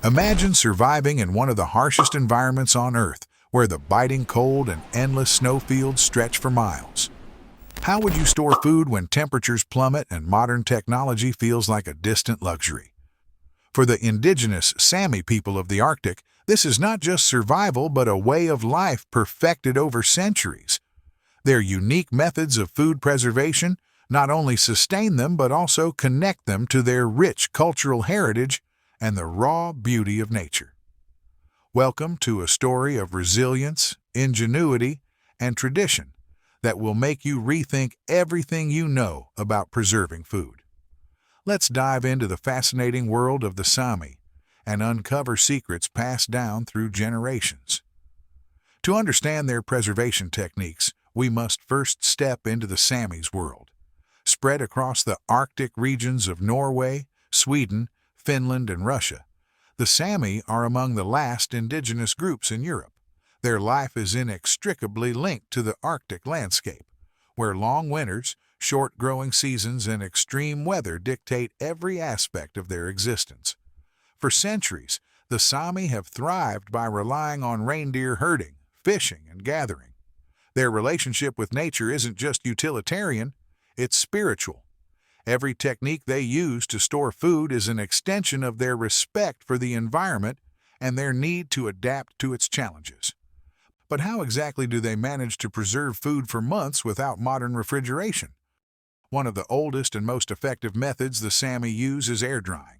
Imagine surviving in one of the harshest environments on Earth, where the biting cold and endless snowfields stretch for miles. How would you store food when temperatures plummet and modern technology feels like a distant luxury? For the indigenous Sami people of the Arctic, this is not just survival but a way of life perfected over centuries. Their unique methods of food preservation not only sustain them but also connect them to their rich cultural heritage and the raw beauty of nature. Welcome to a story of resilience, ingenuity, and tradition that will make you rethink everything you know about preserving food. Let's dive into the fascinating world of the Sami and uncover secrets passed down through generations. To understand their preservation techniques, we must first step into the Sami's world. Spread across the Arctic regions of Norway, Sweden, Finland, and Russia, the Sami are among the last indigenous groups in Europe. Their life is inextricably linked to the Arctic landscape, where long winters, short growing seasons, and extreme weather dictate every aspect of their existence. For centuries, the Sami have thrived by relying on reindeer herding, fishing, and gathering. Their relationship with nature isn't just utilitarian, it's spiritual. Every technique they use to store food is an extension of their respect for the environment and their need to adapt to its challenges. But how exactly do they manage to preserve food for months without modern refrigeration? One of the oldest and most effective methods the Sami use is air drying.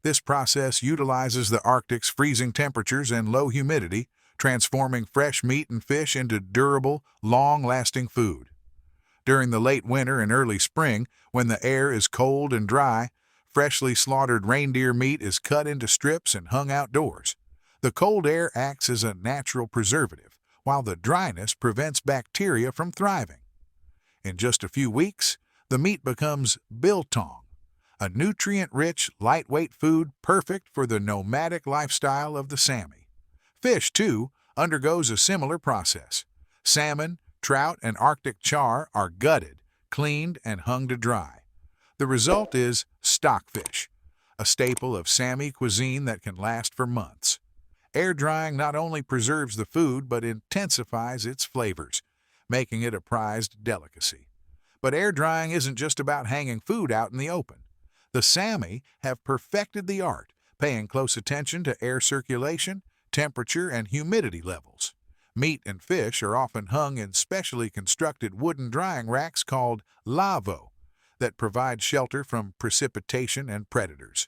This process utilizes the Arctic's freezing temperatures and low humidity, transforming fresh meat and fish into durable, long-lasting food. During the late winter and early spring, when the air is cold and dry, freshly slaughtered reindeer meat is cut into strips and hung outdoors. The cold air acts as a natural preservative, while the dryness prevents bacteria from thriving. In just a few weeks, the meat becomes biltong, a nutrient-rich, lightweight food perfect for the nomadic lifestyle of the Sami. Fish, too, undergoes a similar process. Salmon, trout, and Arctic char are gutted, cleaned, and hung to dry. The result is stockfish, a staple of Sami cuisine that can last for months. Air drying not only preserves the food but intensifies its flavors, making it a prized delicacy. But air drying isn't just about hanging food out in the open. The Sami have perfected the art, paying close attention to air circulation, temperature, and humidity levels. Meat and fish are often hung in specially constructed wooden drying racks called lavo that provide shelter from precipitation and predators.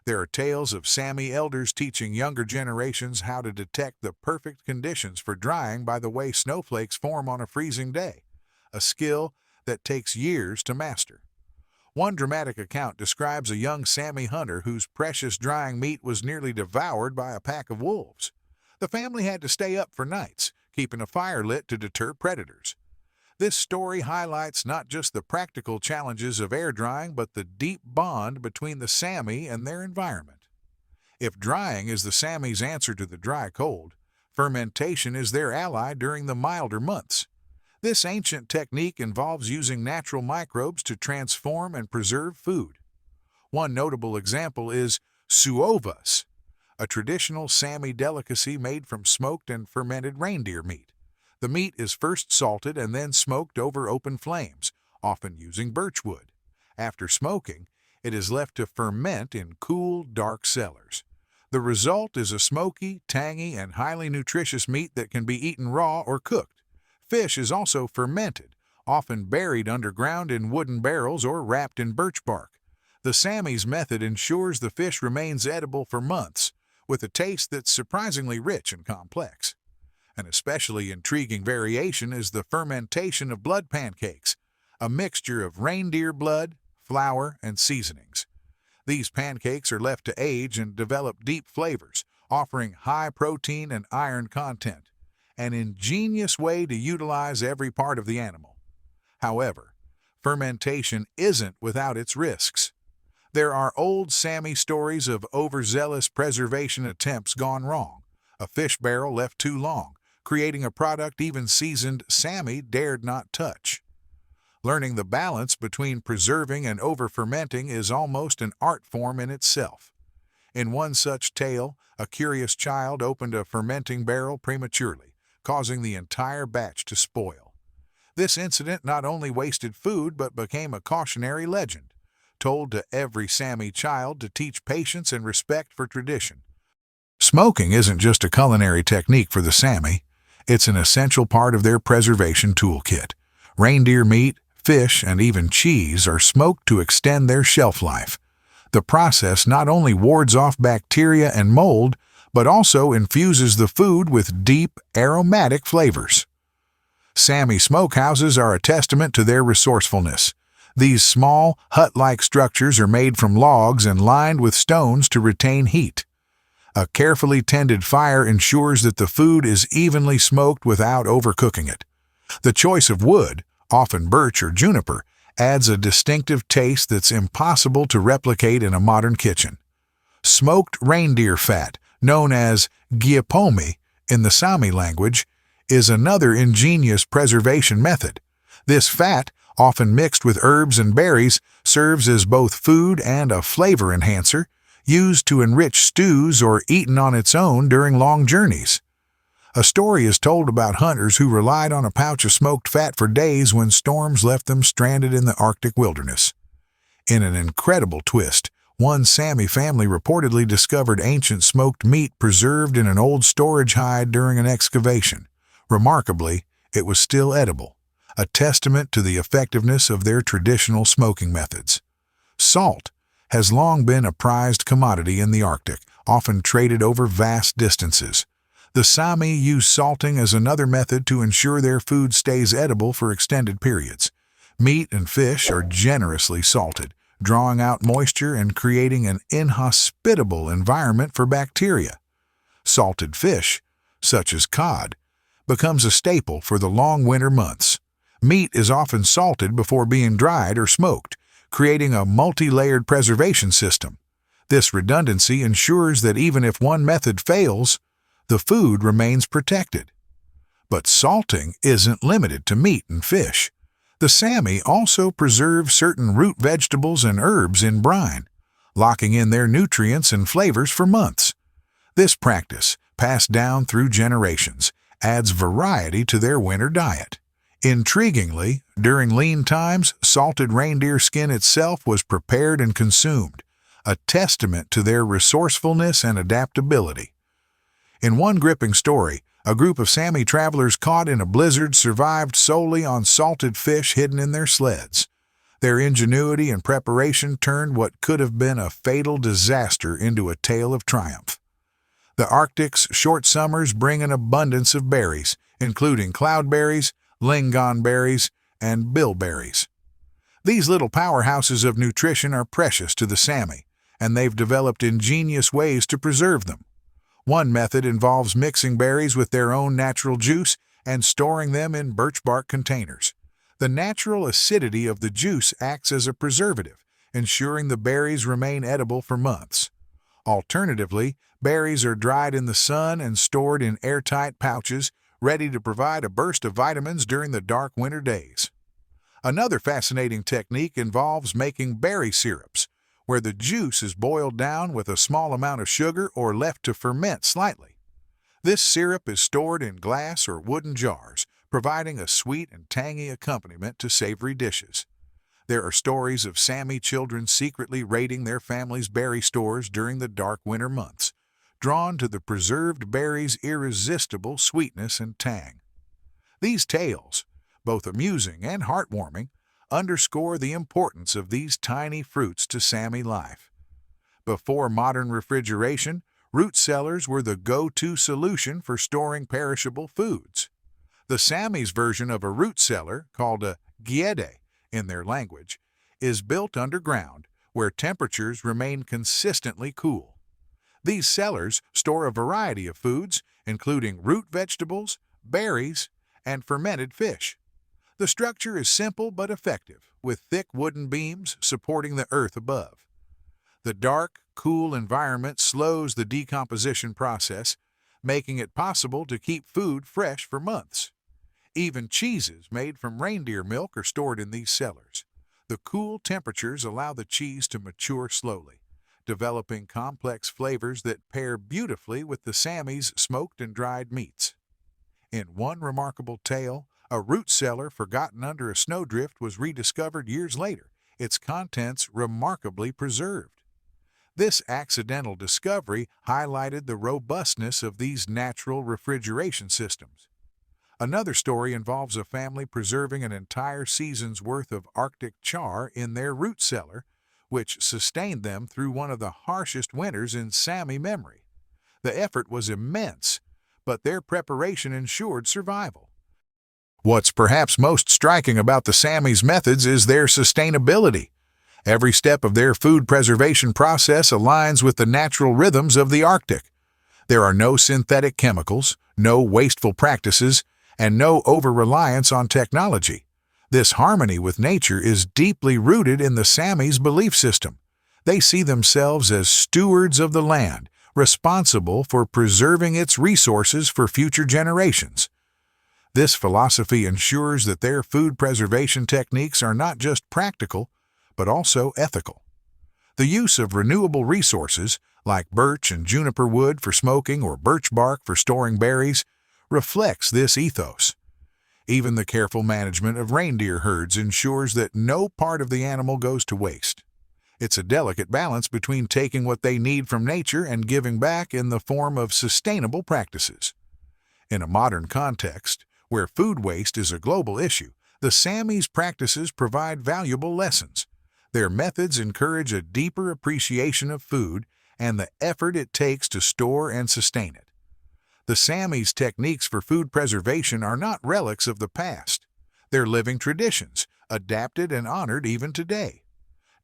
There are tales of Sami elders teaching younger generations how to detect the perfect conditions for drying by the way snowflakes form on a freezing day, a skill that takes years to master. One dramatic account describes a young Sami hunter whose precious drying meat was nearly devoured by a pack of wolves. The family had to stay up for nights, keeping a fire lit to deter predators. This story highlights not just the practical challenges of air drying, but the deep bond between the Sami and their environment. If drying is the Sami's answer to the dry cold, fermentation is their ally during the milder months. This ancient technique involves using natural microbes to transform and preserve food. One notable example is suovas, a traditional Sami delicacy made from smoked and fermented reindeer meat. The meat is first salted and then smoked over open flames, often using birch wood. After smoking, it is left to ferment in cool, dark cellars. The result is a smoky, tangy, and highly nutritious meat that can be eaten raw or cooked. Fish is also fermented, often buried underground in wooden barrels or wrapped in birch bark. The Sami's method ensures the fish remains edible for months, with a taste that's surprisingly rich and complex. An especially intriguing variation is the fermentation of blood pancakes, a mixture of reindeer blood, flour, and seasonings. These pancakes are left to age and develop deep flavors, offering high protein and iron content, an ingenious way to utilize every part of the animal. However, fermentation isn't without its risks. There are old Sami stories of overzealous preservation attempts gone wrong, a fish barrel left too long, creating a product even seasoned Sami dared not touch. Learning the balance between preserving and over-fermenting is almost an art form in itself. In one such tale, a curious child opened a fermenting barrel prematurely, causing the entire batch to spoil. This incident not only wasted food but became a cautionary legend, told to every Sami child to teach patience and respect for tradition. Smoking isn't just a culinary technique for the Sami, it's an essential part of their preservation toolkit. Reindeer meat, fish, and even cheese are smoked to extend their shelf life. The process not only wards off bacteria and mold, but also infuses the food with deep, aromatic flavors. Sami smokehouses are a testament to their resourcefulness. These small, hut-like structures are made from logs and lined with stones to retain heat. A carefully tended fire ensures that the food is evenly smoked without overcooking it. The choice of wood, often birch or juniper, adds a distinctive taste that's impossible to replicate in a modern kitchen. Smoked reindeer fat, known as giapomi in the Sami language, is another ingenious preservation method. This fat, often mixed with herbs and berries, serves as both food and a flavor enhancer, used to enrich stews or eaten on its own during long journeys. A story is told about hunters who relied on a pouch of smoked fat for days when storms left them stranded in the Arctic wilderness. In an incredible twist, one Sami family reportedly discovered ancient smoked meat preserved in an old storage hide during an excavation. Remarkably, it was still edible, a testament to the effectiveness of their traditional smoking methods. Salt has long been a prized commodity in the Arctic, often traded over vast distances. The Sami use salting as another method to ensure their food stays edible for extended periods. Meat and fish are generously salted, drawing out moisture and creating an inhospitable environment for bacteria. Salted fish, such as cod, becomes a staple for the long winter months. Meat is often salted before being dried or smoked, creating a multi-layered preservation system. This redundancy ensures that even if one method fails, the food remains protected. But salting isn't limited to meat and fish. The Sami also preserve certain root vegetables and herbs in brine, locking in their nutrients and flavors for months. This practice, passed down through generations, adds variety to their winter diet. Intriguingly, during lean times, salted reindeer skin itself was prepared and consumed, a testament to their resourcefulness and adaptability. In one gripping story, a group of Sami travelers caught in a blizzard survived solely on salted fish hidden in their sleds. Their ingenuity and preparation turned what could have been a fatal disaster into a tale of triumph. The Arctic's short summers bring an abundance of berries, including cloudberries, lingonberries, and bilberries. These little powerhouses of nutrition are precious to the Sami, and they've developed ingenious ways to preserve them. One method involves mixing berries with their own natural juice and storing them in birch bark containers. The natural acidity of the juice acts as a preservative, ensuring the berries remain edible for months. Alternatively, berries are dried in the sun and stored in airtight pouches, ready to provide a burst of vitamins during the dark winter days. Another fascinating technique involves making berry syrups, where the juice is boiled down with a small amount of sugar or left to ferment slightly. This syrup is stored in glass or wooden jars, providing a sweet and tangy accompaniment to savory dishes. There are stories of Sami children secretly raiding their family's berry stores during the dark winter months, drawn to the preserved berries' irresistible sweetness and tang. These tales, both amusing and heartwarming, underscore the importance of these tiny fruits to Sami life. Before modern refrigeration, root cellars were the go-to solution for storing perishable foods. The Sami's version of a root cellar, called a giede in their language, is built underground, where temperatures remain consistently cool. These cellars store a variety of foods, including root vegetables, berries, and fermented fish. The structure is simple but effective, with thick wooden beams supporting the earth above. The dark, cool environment slows the decomposition process, making it possible to keep food fresh for months. Even cheeses made from reindeer milk are stored in these cellars. The cool temperatures allow the cheese to mature slowly, developing complex flavors that pair beautifully with the Sammy's smoked and dried meats. In one remarkable tale, a root cellar forgotten under a snowdrift was rediscovered years later, its contents remarkably preserved. This accidental discovery highlighted the robustness of these natural refrigeration systems. Another story involves a family preserving an entire season's worth of Arctic char in their root cellar, which sustained them through one of the harshest winters in Sami memory. The effort was immense, but their preparation ensured survival. What's perhaps most striking about the Sammy's methods is their sustainability. Every step of their food preservation process aligns with the natural rhythms of the Arctic. There are no synthetic chemicals, no wasteful practices, and no over-reliance on technology. This harmony with nature is deeply rooted in the Sammy's belief system. They see themselves as stewards of the land, responsible for preserving its resources for future generations. This philosophy ensures that their food preservation techniques are not just practical, but also ethical. The use of renewable resources, like birch and juniper wood for smoking or birch bark for storing berries, reflects this ethos. Even the careful management of reindeer herds ensures that no part of the animal goes to waste. It's a delicate balance between taking what they need from nature and giving back in the form of sustainable practices. In a modern context, where food waste is a global issue, the Sammy's practices provide valuable lessons. Their methods encourage a deeper appreciation of food and the effort it takes to store and sustain it. The Sammy's techniques for food preservation are not relics of the past. They're living traditions, adapted and honored even today.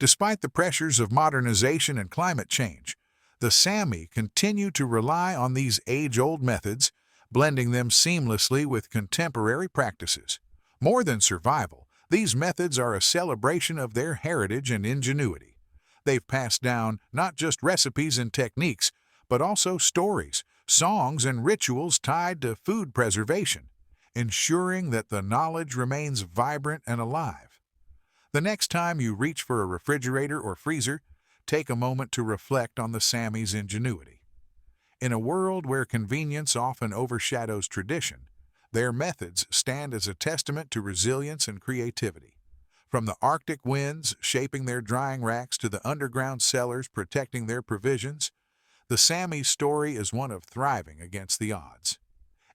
Despite the pressures of modernization and climate change, the Sami continue to rely on these age-old methods, blending them seamlessly with contemporary practices. More than survival, these methods are a celebration of their heritage and ingenuity. They've passed down not just recipes and techniques, but also stories, songs, and rituals tied to food preservation, ensuring that the knowledge remains vibrant and alive. The next time you reach for a refrigerator or freezer, take a moment to reflect on the Sammy's ingenuity. In a world where convenience often overshadows tradition, their methods stand as a testament to resilience and creativity. From the Arctic winds shaping their drying racks to the underground cellars protecting their provisions, the Sami story is one of thriving against the odds.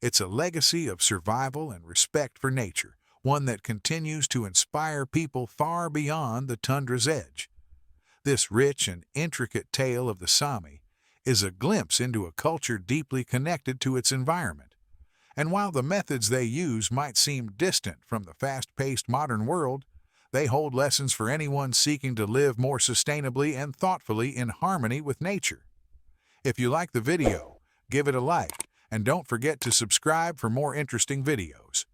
It's a legacy of survival and respect for nature, one that continues to inspire people far beyond the tundra's edge. This rich and intricate tale of the Sami is a glimpse into a culture deeply connected to its environment. And while the methods they use might seem distant from the fast-paced modern world, they hold lessons for anyone seeking to live more sustainably and thoughtfully in harmony with nature. If you like the video, give it a like, and don't forget to subscribe for more interesting videos.